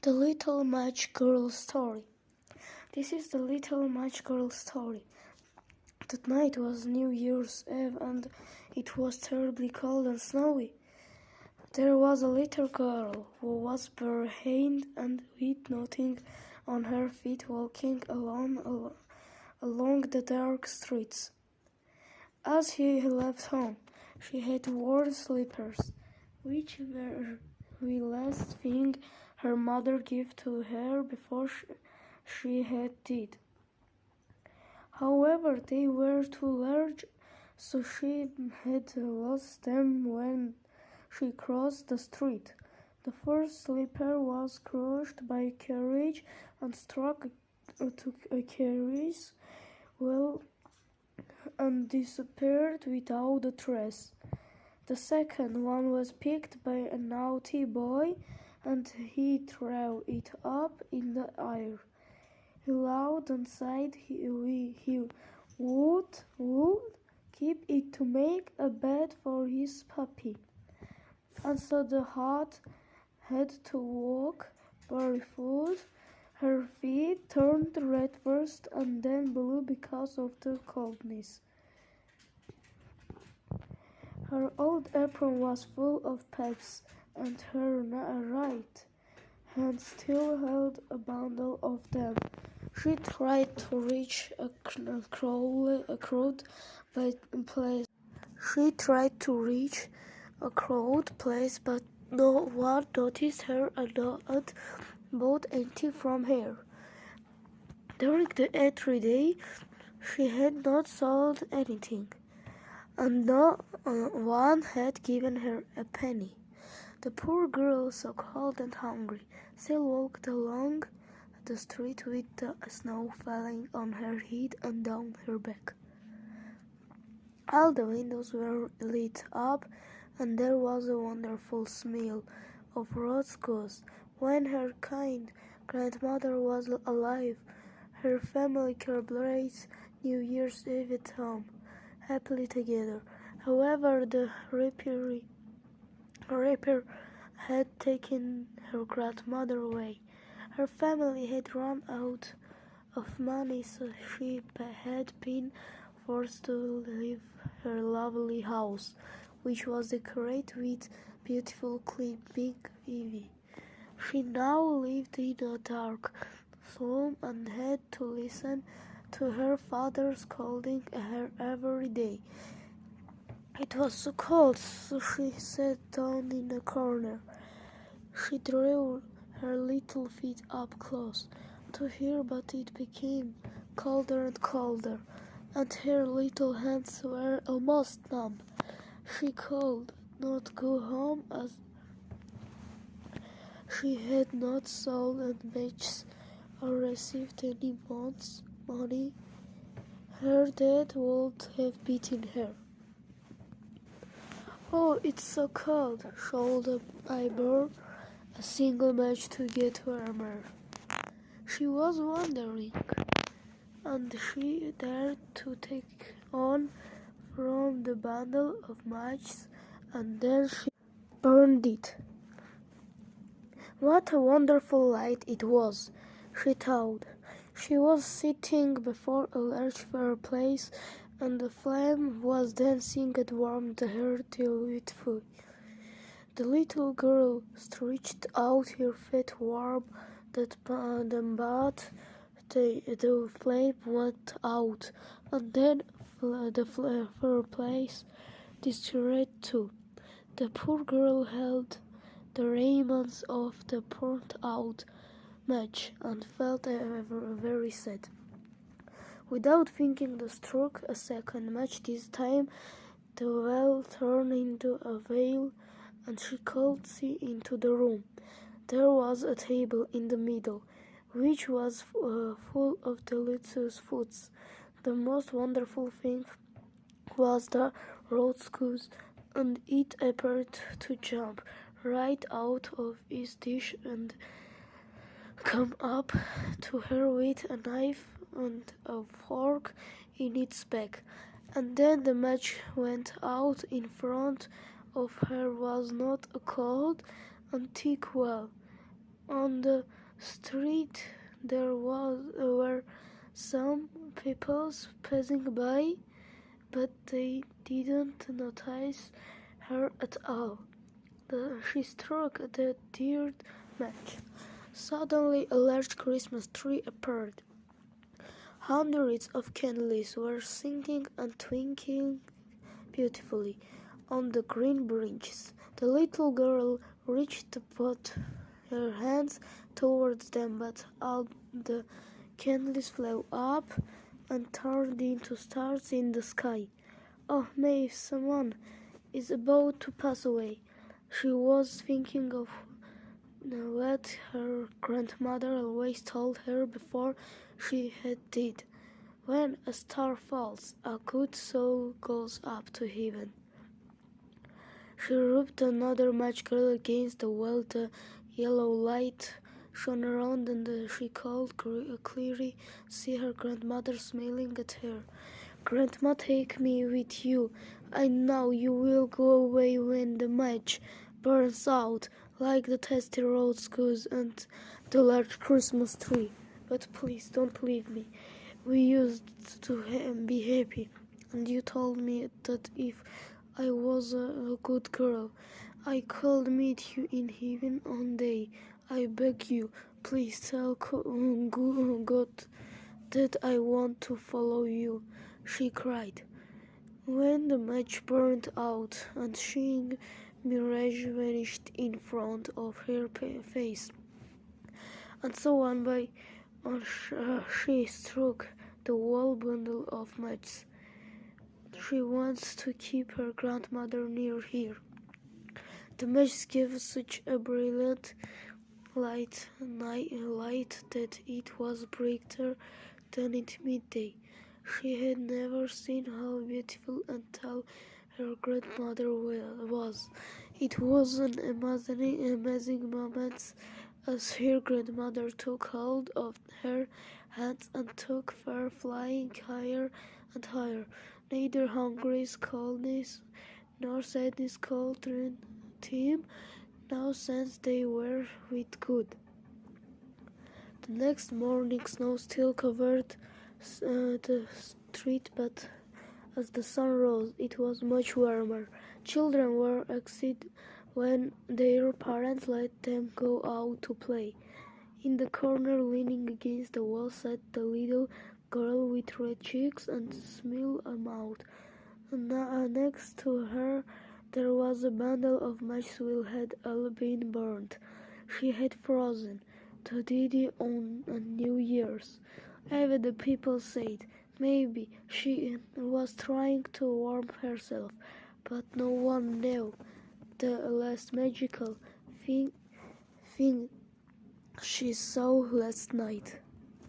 The Little Match Girl Story. This is the Little Match Girl story. That night was New Year's Eve and it was terribly cold and snowy. There was a little girl who was barehanded and with nothing on her feet walking along the dark streets. As she left home, she had worn slippers, which were the last thing her mother gave to her before she had died. However, they were too large, so she had lost them when she crossed the street. The first slipper was crushed by a carriage and struck to a carriage wheel and disappeared without a trace. The second one was picked by a naughty boy, and he threw it up in the air. He laughed and said he would keep it to make a bed for his puppy. And so the hut had to walk barefoot. Her feet turned red first and then blue because of the coldness. Her old apron was full of pecks, and her right hand still held a bundle of them. She tried to reach a crowded place, but no one noticed her and not bought anything from her. During the entry day, she had not sold anything, and no one had given her a penny. The poor girl, so cold and hungry, still walked along the street with the snow falling on her head and down her back. All the windows were lit up, and there was a wonderful smell of roast goose. When her kind grandmother was alive, her family celebrated New Year's Eve at home, happily together. However, the reaper had taken her grandmother away. Her family had run out of money, so she had been forced to leave her lovely house, which was decorated with beautiful clean pink ivy. She now lived in a dark slum and had to listen to her father scolding her every day. It was so cold, so she sat down in a corner. She drew her little feet up close to her, but it became colder and colder, and her little hands were almost numb. She could not go home as she had not sold any matches or received any money. Her dad would have beaten her. "Oh, it's so cold," showed I bore a single match to get warmer. She was wondering, and she dared to take one from the bundle of matches, and then she burned it. What a wonderful light it was, she thought. She was sitting before a large fireplace, and the flame was dancing and warmed her delightfully. The little girl stretched out her feet warm, but the flame went out, and then the fireplace destroyed too. The poor girl held the remains of the burnt-out match and felt very sad. Without thinking, they struck a second match. This time the well turned into a veil, and she could see into the room. There was a table in the middle, which was full of delicious foods. The most wonderful thing was the roast goose, and it appeared to jump right out of its dish and come up to her with a knife and a fork in its back. And then the match went out. In front of her was not a cold and thick wall, On the street were some people passing by, but they didn't notice her at all. She struck the third match. Suddenly a large Christmas tree appeared. Hundreds of candles were singing and twinkling beautifully on the green branches. The little girl reached to put her hands towards them, but all the candles flew up and turned into stars in the sky. Oh, Maeve, someone is about to pass away. She was thinking of what her grandmother always told her before she had died. When a star falls, a good soul goes up to heaven. She rubbed another match girl against the wall. The yellow light shone around, and she could clearly see her grandmother smiling at her. Grandma, take me with you. I know you will go away when the match burns out, like the tasty roast goose and the large Christmas tree. But please don't leave me. We used to be happy, and you told me that if I was a good girl, I could meet you in heaven one day. I beg you, please tell God that I want to follow you, she cried. When the match burned out and seeing mirage vanished in front of her face, and so on by she struck the whole bundle of matches. She wants to keep her grandmother near here. The matches gave such a brilliant light that it was brighter than at midday. She had never seen how beautiful and tall her grandmother was. It was an amazing moment as her grandmother took hold of her hands and took her flying higher and higher. Neither hunger's coldness nor sadness could them now since they were with good. The next morning snow still covered the street, but as the sun rose it was much warmer. Children were excited when their parents let them go out to play. In the corner, leaning against the wall, sat the little girl with red cheeks and smile mouth. Next to her there was a bundle of matches which had all been burned. She had frozen to death on New Year's Eve. The people said maybe she was trying to warm herself, but no one knew the last magical thing she saw last night.